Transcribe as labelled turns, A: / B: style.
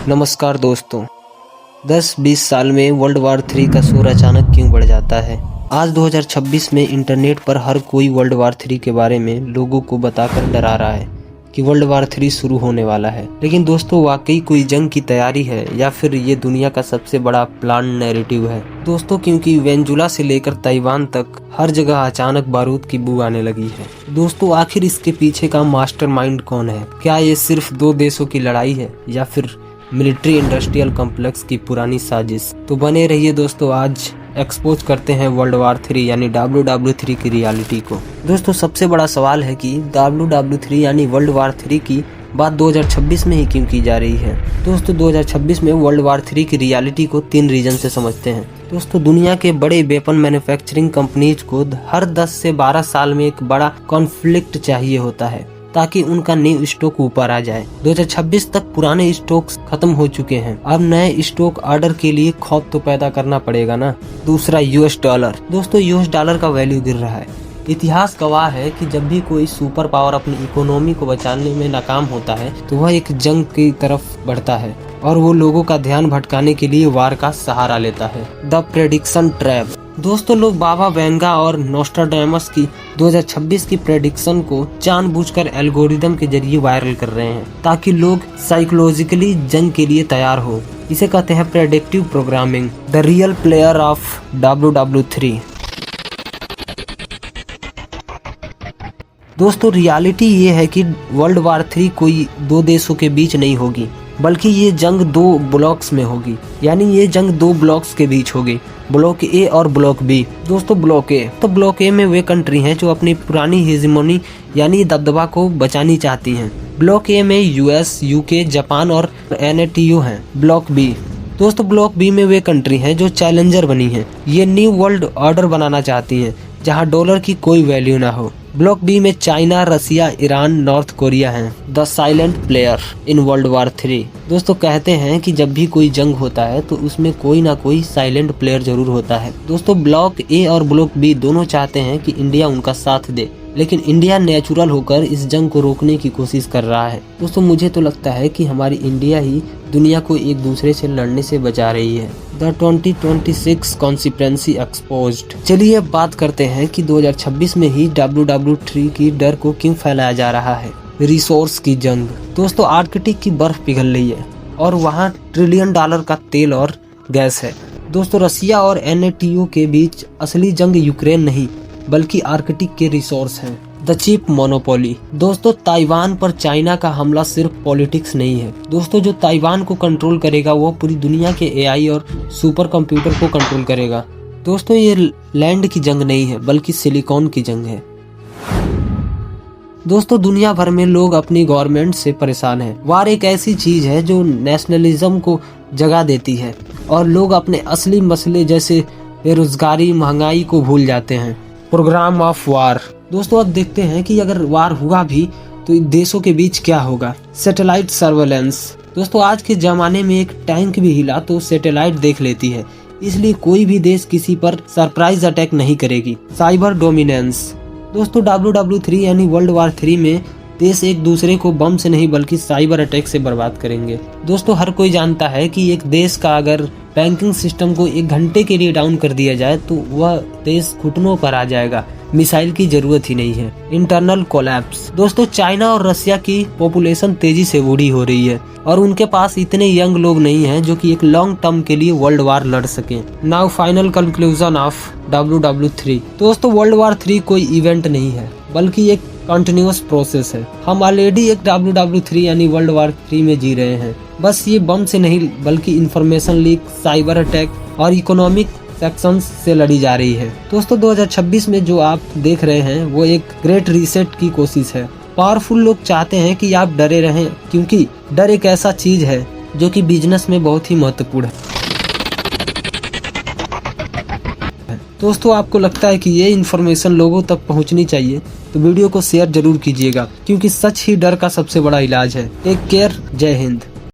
A: नमस्कार दोस्तों। 10-20 साल में वर्ल्ड वार 3 का शोर अचानक क्यों बढ़ जाता है। आज 2026 में इंटरनेट पर हर कोई वर्ल्ड वार 3 के बारे में लोगों को बताकर डरा रहा है कि वर्ल्ड वार 3 शुरू होने वाला है। लेकिन दोस्तों, वाकई कोई जंग की तैयारी है या फिर ये दुनिया का सबसे बड़ा प्लान नैरेटिव है। दोस्तों, क्योंकि वेनेजुला से लेकर ताइवान तक हर जगह अचानक बारूद की बू आने लगी है। दोस्तों, आखिर इसके पीछे का मास्टरमाइंड कौन है? क्या ये सिर्फ दो देशों की लड़ाई है या फिर मिलिट्री इंडस्ट्रियल कॉम्प्लेक्स की पुरानी साजिश? तो बने रहिए दोस्तों, आज एक्सपोज करते हैं वर्ल्ड वार 3 यानी WW3 की रियलिटी को। दोस्तों, सबसे बड़ा सवाल है कि WW3 यानी वर्ल्ड वार 3 की बात 2026 में ही क्यों की जा रही है। दोस्तों, 2026 में वर्ल्ड वार 3 की रियलिटी को 3 रीजन से समझते हैं। दोस्तों, दुनिया के बड़े वेपन मैन्युफैक्चरिंग कंपनीज को हर 10 से 12 साल में एक बड़ा कॉन्फ्लिक्ट चाहिए होता है ताकि उनका न्यू स्टॉक ऊपर आ जाए। 2026 तक पुराने स्टॉक्स खत्म हो चुके हैं। अब नए स्टॉक ऑर्डर के लिए खौफ तो पैदा करना पड़ेगा ना। दूसरा, US डॉलर। दोस्तों, US डॉलर का वैल्यू गिर रहा है। इतिहास गवाह है कि जब भी कोई सुपर पावर अपनी इकोनॉमी को बचाने में नाकाम होता है तो वह एक जंग की तरफ बढ़ता है और वो लोगों का ध्यान भटकाने के लिए वार का सहारा लेता है। The prediction trap. दोस्तों, लोग बाबा वेंगा और नोस्ट्राडामस की 2026 की प्रेडिक्शन को जानबूझकर एल्गोरिदम के जरिए वायरल कर रहे हैं ताकि लोग साइकोलॉजिकली जंग के लिए तैयार हो। इसे कहते हैं predictive programming. The real player of WW3। दोस्तों, रियलिटी ये है कि वर्ल्ड वार 3 कोई दो देशों के बीच नहीं होगी, बल्कि ये जंग 2 ब्लॉक्स में होगी। यानी ये जंग 2 ब्लॉक्स के बीच होगी, ब्लॉक ए और ब्लॉक बी। दोस्तों, ब्लॉक ए में वे कंट्री हैं जो अपनी पुरानी हेजिमोनी यानी दबदबा को बचानी चाहती हैं। ब्लॉक ए में US, UK, जापान और NATO हैं। Block B. दोस्तों, ब्लॉक बी में वे कंट्री हैं जो चैलेंजर बनी हैं। ये न्यू वर्ल्ड ऑर्डर बनाना चाहती हैं जहां डॉलर की कोई वैल्यू ना हो। ब्लॉक बी में चाइना, रसिया, ईरान, नॉर्थ कोरिया हैं। The silent player in world war 3। दोस्तों, कहते हैं कि जब भी कोई जंग होता है तो उसमें कोई ना कोई साइलेंट प्लेयर जरूर होता है। दोस्तों, ब्लॉक ए और ब्लॉक बी दोनों चाहते हैं कि इंडिया उनका साथ दे, लेकिन इंडिया नेचुरल होकर इस जंग को रोकने की कोशिश कर रहा है। दोस्तों, मुझे तो लगता है कि हमारी इंडिया ही दुनिया को एक दूसरे से लड़ने से बचा रही है। The 2026 conspiracy exposed. चलिए अब बात करते हैं कि 2026 में ही WW3 की डर को क्यों फैलाया जा रहा है। रिसोर्स की जंग। दोस्तों, आर्कटिक की बर्फ पिघल रही है और वहाँ $1 ट्रिलियन का तेल और गैस है। दोस्तों, रसिया और NATO के बीच असली जंग यूक्रेन नहीं बल्कि आर्कटिक के रिसोर्स हैं। The chip monopoly. दोस्तों, ताइवान पर चाइना का हमला सिर्फ पॉलिटिक्स नहीं है। दोस्तों, जो ताइवान को कंट्रोल करेगा वो पूरी दुनिया के AI और सुपर कंप्यूटर को कंट्रोल करेगा। दोस्तों, ये लैंड की जंग नहीं है बल्कि सिलिकॉन की जंग है। दोस्तों, दुनिया भर में लोग अपनी गवर्नमेंट से परेशान हैं। वार एक ऐसी चीज है जो नेशनलिज्म को जगा देती है और लोग अपने असली मसले जैसे बेरोजगारी, महंगाई को भूल जाते हैं। Programme of war. दोस्तों, अब देखते हैं कि अगर वार हुआ भी तो देशों के बीच क्या होगा। Satellite surveillance. दोस्तों, आज के जमाने में एक टैंक भी हिला तो सैटेलाइट देख लेती है, इसलिए कोई भी देश किसी पर सरप्राइज अटैक नहीं करेगी। Cyber dominance. दोस्तों, WW3 यानी वर्ल्ड वार 3 में देश एक दूसरे को बम से नहीं बल्कि साइबर अटैक से बर्बाद करेंगे। दोस्तों, हर कोई जानता है कि एक देश का अगर बैंकिंग सिस्टम को 1 घंटे के लिए डाउन कर दिया जाए तो वह देश घुटनों पर आ जाएगा। मिसाइल की जरूरत ही नहीं है। Internal collapse. दोस्तों, चाइना और रसिया की पॉपुलेशन तेजी से बूढ़ी हो रही है और उनके पास इतने यंग लोग नहीं हैं जो कि एक लॉन्ग टर्म के लिए वर्ल्ड वार लड़ सकें। Now final conclusion of WW3। दोस्तों, वर्ल्ड वार 3 कोई इवेंट नहीं है बल्कि एक कंटिन्यूअस प्रोसेस है। हम ऑलरेडी एक WW3 यानी वर्ल्ड वार 3 में जी रहे हैं। बस ये बम से नहीं बल्कि इंफॉर्मेशन लीक, साइबर अटैक और इकोनॉमिक सेक्शंस से लड़ी जा रही है। दोस्तों, 2026 में जो आप देख रहे हैं वो एक ग्रेट रीसेट की कोशिश है। पावरफुल लोग चाहते हैं कि आप डरे रहें क्योंकि डर एक ऐसा चीज है जो कि बिजनेस में बहुत ही महत्वपूर्ण है। दोस्तों, आपको लगता है कि ये इन्फॉर्मेशन लोगों तक पहुंचनी चाहिए तो वीडियो को शेयर जरूर कीजिएगा क्योंकि सच ही डर का सबसे बड़ा इलाज है। Take care. जय हिंद।